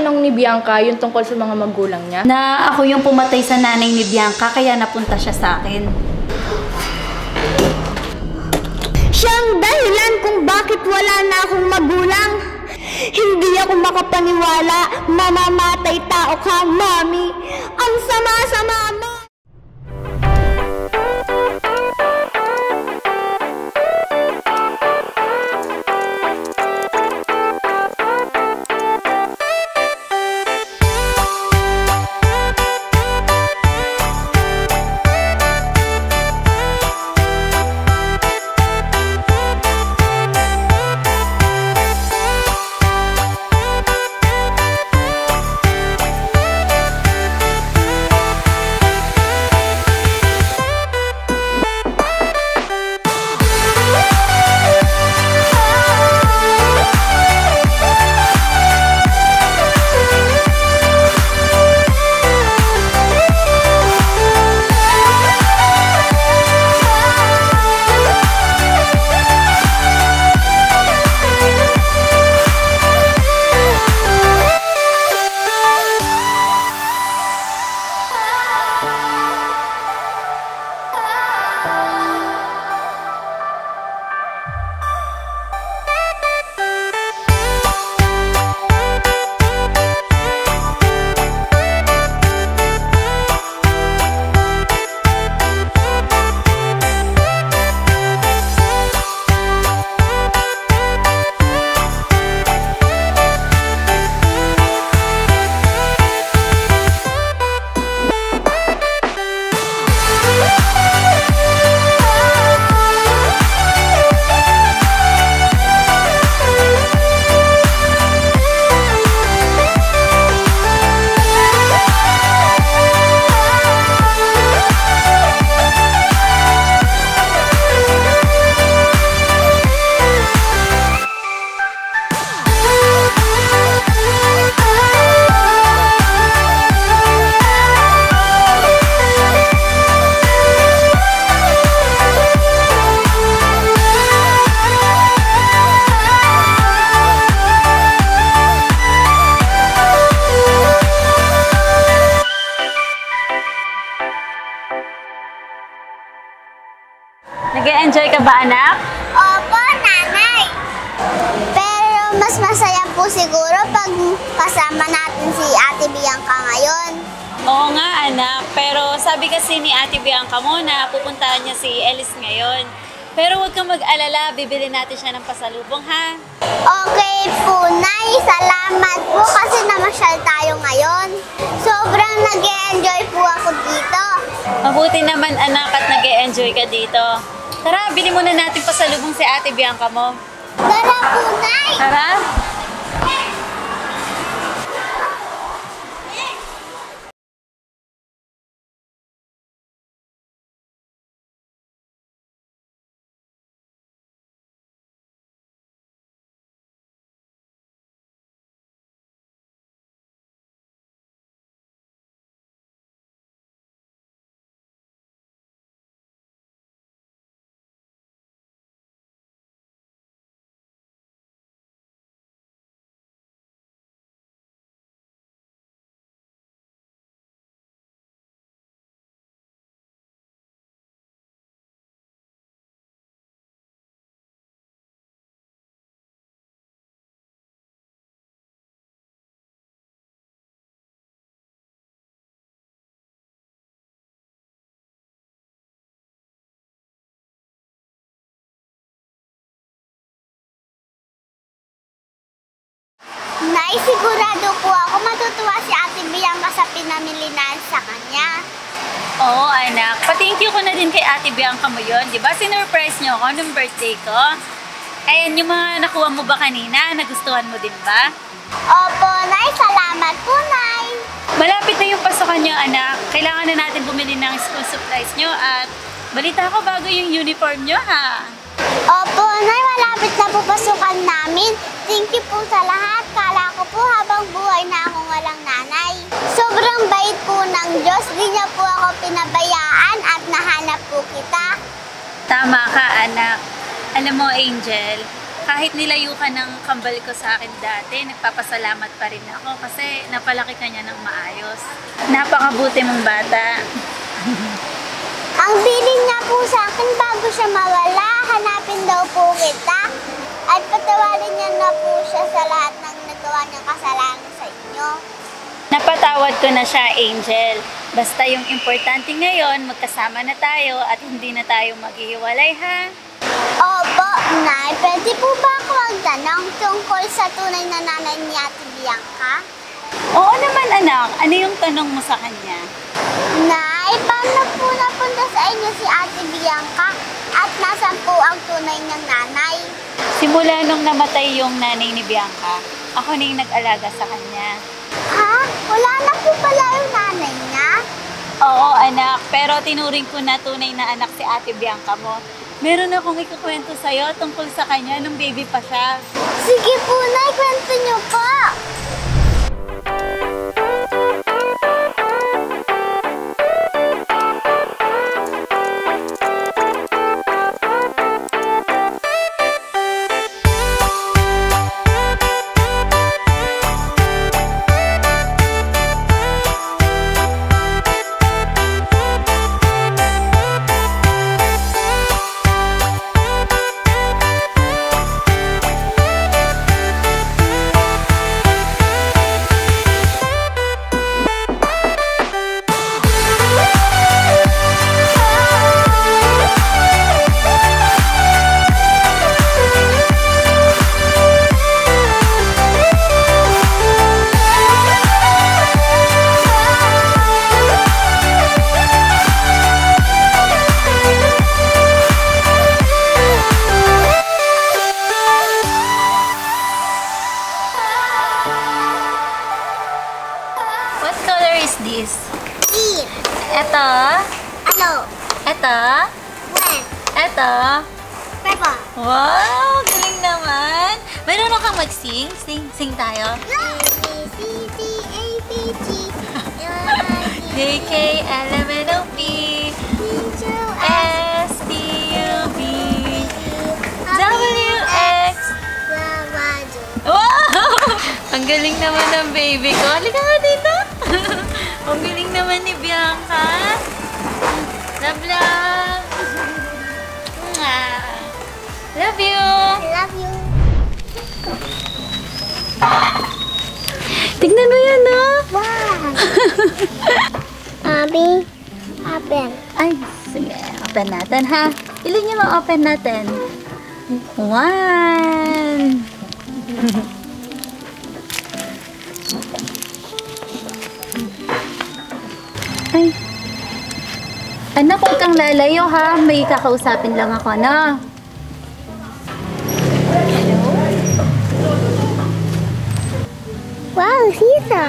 tinanong ni Bianca yung tungkol sa mga magulang niya? Na ako yung pumatay sa nanay ni Bianca, kaya napunta siya sa akin. Siyang dahilan kung bakit wala na akong magulang. Hindi ako makapaniwala, mamamatay tao ka, Mami. Ang sama-sama mo. Nag-e-enjoy ka ba, anak? Opo, nanay. Pero mas masaya po siguro pag kasama natin si Ate Bianca ngayon. Oo nga, anak. Pero sabi kasi ni Ate Bianca mo na pupuntahan niya si Ellis ngayon. Pero huwag kang mag-alala, bibili natin siya ng pasalubong, ha? Okay po, Nay. Salamat po kasi namasyal tayo ngayon. Sobrang nag-e-enjoy po ako dito. Mabuti naman, anak, at nag-e-enjoy ka dito. Tara, bili muna natin pasalubong si Ate Bianca mo. Tara po, Nay. Tara. Nay, sigurado po ako matutuwa si Ate Bianca sa pinamili na sa kanya. Oo, anak. Pa-thank you ko na din kay Ate Bianca mo yun. Di ba, sinurprise niyo ako nung birthday ko? Ayan, yung mga nakuha mo ba kanina, nagustuhan mo din ba? Opo, Nay. Salamat po, Nay. Malapit na yung pasukan niyo, anak. Kailangan na natin bumili ng school supplies niyo at balita ko bago yung uniform niyo, ha? Opo, Nay. Malapit na po pasukan namin. Thank you po sa lahat. Kala ko po habang buhay na akong walang nanay. Sobrang bait po ng Diyos. Di niya po ako pinabayaan at nahanap po kita. Tama ka, anak. Alam mo, Angel, kahit nilayo ka ng kambal ko sa akin dati, nagpapasalamat pa rin ako kasi napalaki ka niya ng maayos. Napakabuti mong bata. Ang bilin niya po sa akin bago siya mawala, hanapin daw po kita. At patawarin niya na po siya sa lahat ng nagawa niyang kasalanan sa inyo. Napatawad ko na siya, Angel. Basta yung importante ngayon, magkasama na tayo at hindi na tayo maghihiwalay, ha? Opo, Nay. Pwede po ba ako magtanong tungkol sa tunay na nanay ni Ate Bianca? Oo naman, anak. Ano yung tanong mo sa kanya? Nay, paano po napunta sa inyo si Ate Bianca? At nasan po ang tunay niyang nanay? Simula nung namatay yung nanay ni Bianca, ako na yung nag-alaga sa kanya. Ha? Wala na po pala yung nanay niya? Oo, anak. Pero tinuring ko na tunay na anak si Ate Bianca mo. Meron akong ikukwento sa'yo tungkol sa kanya nung baby pa siya. Sige po, Nay. Kwento niyo po. This. Eat. Eto. Ano? Eto. When? Eto. Peppa. Wow! Galing naman! Mayroon kang mag-sing? Sing tayo. A, B, C, D, A, B, G, J, K, L, M, N, O, P, S, T, U, V, W, X. Wow! Ang galing naman ng baby ko. Halika nga dito. Ang galing naman ni Bianca. Love, love. Love you. I love you. Tignan mo yan, no? Wow. Abi, open. Ay, sige. Open natin, ha? Ilan yung ma-open natin? 1. Ay. Anak, huwag kang lalayo, ha? May kakausapin lang ako, no? Wow, Sisa.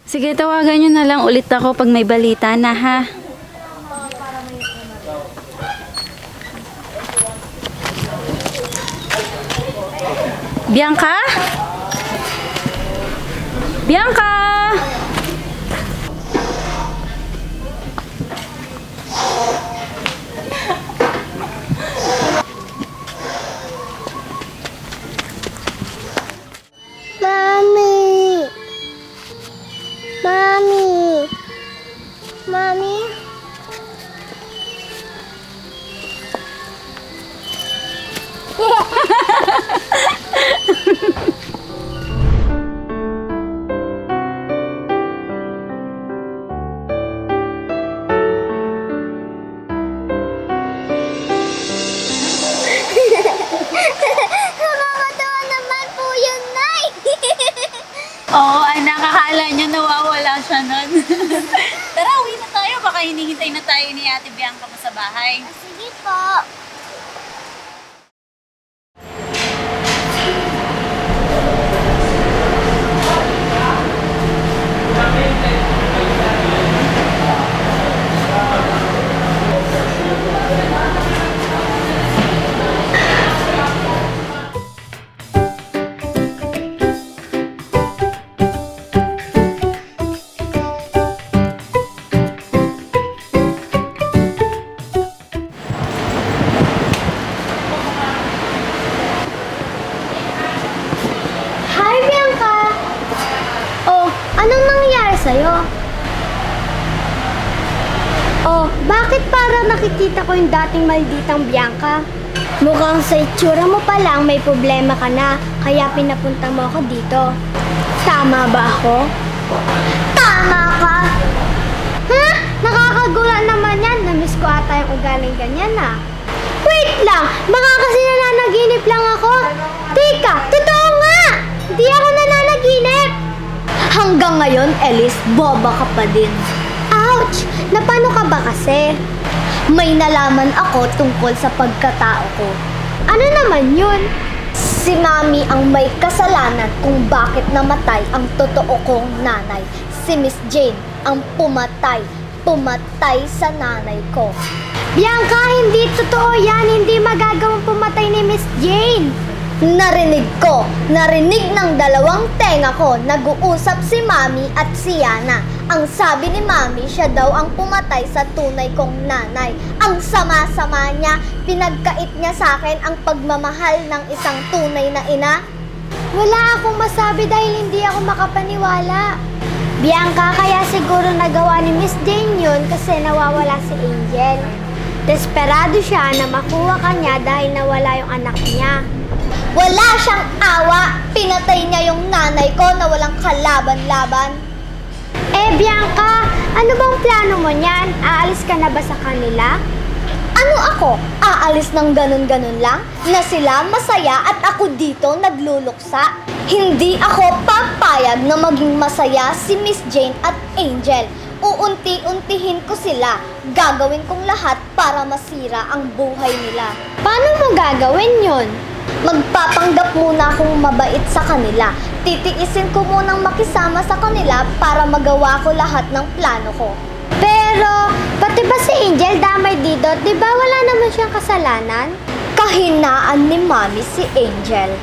Sige, tawagan nyo na lang ulit ako pag may balita na, ha? Bianca? Bianca! Mommy. Mommy. Mommy. Nakakatawa naman po yun, Nay. Oo, ay nakakala nyo nawawala siya nun. Tara, uwi na tayo. Baka hinihintay na tayo ni Ate Bianca mo sa bahay. Sige po. sa'yo. Oh, bakit para nakikita ko yung dating malditang Bianca? Mukhang sa itsura mo pa lang may problema ka na, kaya pinapunta mo ako dito. Tama ba ako? Tama ka! Ha? Nakakagulat naman yan. Namiss ko ata yung ugaling ganyan na. Wait lang! Baka kasi nananaginip lang ako. Tika! Totoo nga! Hindi ako nananaginip! Hanggang ngayon, Elise, boba ka pa din. Ouch! Napano ka ba kasi? May nalaman ako tungkol sa pagkatao ko. Ano naman yun? Si Mami ang may kasalanan kung bakit namatay ang totoo kong nanay. Si Miss Jane ang pumatay sa nanay ko. Bianca, hindi totoo yan. Hindi magagawang pumatay ni Miss Jane. Narinig ng dalawang tenga ko, nag-uusap si Mami at si Yana. Ang sabi ni Mami, siya daw ang pumatay sa tunay kong nanay. Ang sama-sama niya, pinagkait niya sa akin ang pagmamahal ng isang tunay na ina. Wala akong masabi dahil hindi ako makapaniwala. Bianca, kaya siguro nagawa ni Miss Jane yun kasi nawawala si Angel. Desperado siya na makuha ka niya dahil nawala yung anak niya. Wala siyang awa! Pinatay niya yung nanay ko na walang kalaban-laban. Eh, Bianca, ano bang plano mo niyan? Aalis ka na ba sa kanila? Ano ako? Aalis ng ganun-ganun lang? Na sila masaya at ako dito nagluluksa? Hindi ako papayag na maging masaya si Miss Jane at Angel. Uunti-untihin ko sila. Gagawin kong lahat para masira ang buhay nila. Paano mo gagawin yun? Magpapanggap muna akong mabait sa kanila. Titiisin ko munang makisama sa kanila para magawa ko lahat ng plano ko. Pero, pati ba si Angel damay dito? Di ba wala naman siyang kasalanan? Kahinaan ni Mami si Angel.